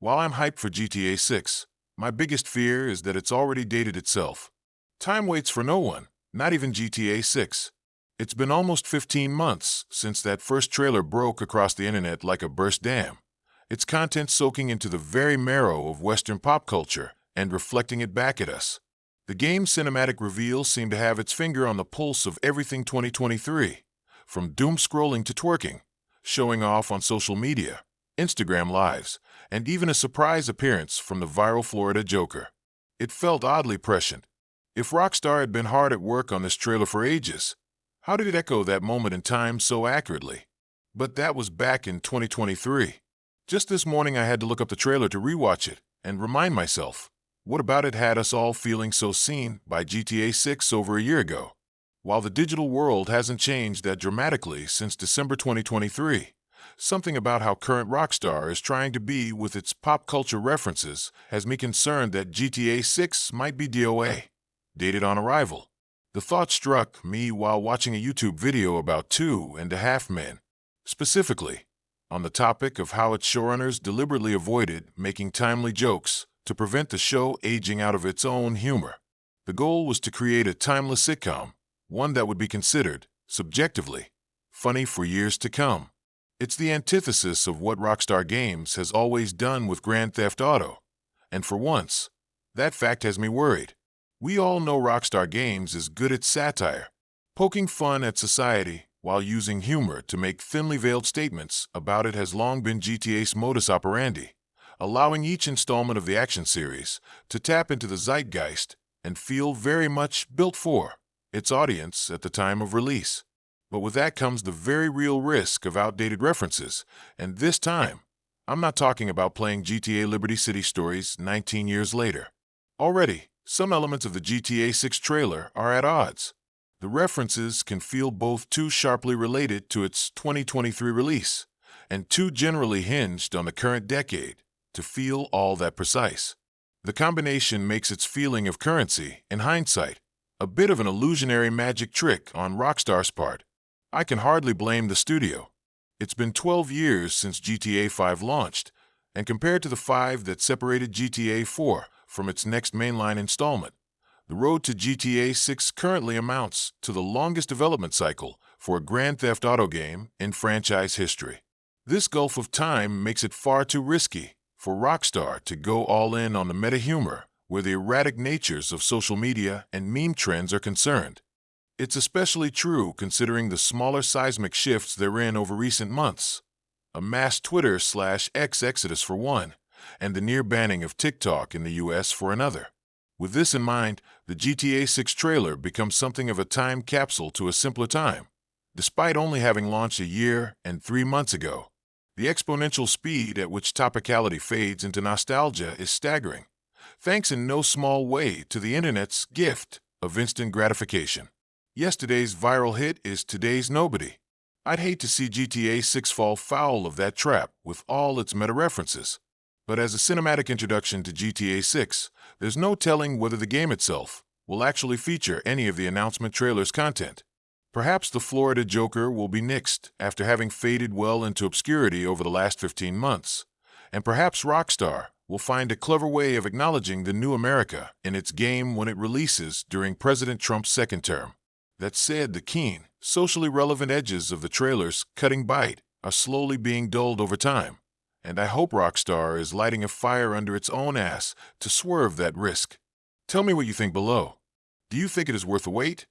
While I'm hyped for GTA 6, my biggest fear is that it's already dated itself. Time waits for no one, not even GTA 6. It's been almost 15 months since that first trailer broke across the internet like a burst dam, its content soaking into the very marrow of Western pop culture and reflecting it back at us. The game's cinematic reveal seemed to have its finger on the pulse of everything 2023, from doom scrolling to twerking, showing off on social media, Instagram Lives, and even a surprise appearance from the viral Florida Joker. It felt oddly prescient. If Rockstar had been hard at work on this trailer for ages, how did it echo that moment in time so accurately? But that was back in 2023. Just this morning I had to look up the trailer to rewatch it and remind myself, what about it had us all feeling so seen by GTA 6 over a year ago? While the digital world hasn't changed that dramatically since December 2023, something about how current Rockstar is trying to be with its pop culture references has me concerned that GTA 6 might be DOA, dated on arrival. The thought struck me while watching a YouTube video about Two and a Half Men, specifically on the topic of how its showrunners deliberately avoided making timely jokes to prevent the show aging out of its own humor. The goal was to create a timeless sitcom, one that would be considered, subjectively, funny for years to come. It's the antithesis of what Rockstar Games has always done with Grand Theft Auto, and for once, that fact has me worried. We all know Rockstar Games is good at satire, poking fun at society while using humor to make thinly veiled statements about it has long been GTA's modus operandi, allowing each installment of the action series to tap into the zeitgeist and feel very much built for its audience at the time of release. But with that comes the very real risk of outdated references, and this time, I'm not talking about playing GTA Liberty City Stories 19 years later. Already, some elements of the GTA 6 trailer are at odds. The references can feel both too sharply related to its 2023 release and too generally hinged on the current decade to feel all that precise. The combination makes its feeling of currency, in hindsight, a bit of an illusionary magic trick on Rockstar's part. I can hardly blame the studio. It's been 12 years since GTA 5 launched, and compared to the 5 that separated GTA 4 from its next mainline installment, the road to GTA 6 currently amounts to the longest development cycle for a Grand Theft Auto game in franchise history. This gulf of time makes it far too risky for Rockstar to go all in on the meta humor where the erratic natures of social media and meme trends are concerned. It's especially true considering the smaller seismic shifts therein over recent months, a mass Twitter/X exodus for one, and the near banning of TikTok in the US for another. With this in mind, the GTA 6 trailer becomes something of a time capsule to a simpler time. Despite only having launched a year and 3 months ago, the exponential speed at which topicality fades into nostalgia is staggering, thanks in no small way to the internet's gift of instant gratification. Yesterday's viral hit is today's nobody. I'd hate to see GTA 6 fall foul of that trap with all its meta references. But as a cinematic introduction to GTA 6, there's no telling whether the game itself will actually feature any of the announcement trailer's content. Perhaps the Florida Joker will be nixed after having faded well into obscurity over the last 15 months. And perhaps Rockstar will find a clever way of acknowledging the new America in its game when it releases during President Trump's second term. That said, the keen, socially relevant edges of the trailer's cutting bite are slowly being dulled over time. And I hope Rockstar is lighting a fire under its own ass to swerve that risk. Tell me what you think below. Do you think it is worth the wait?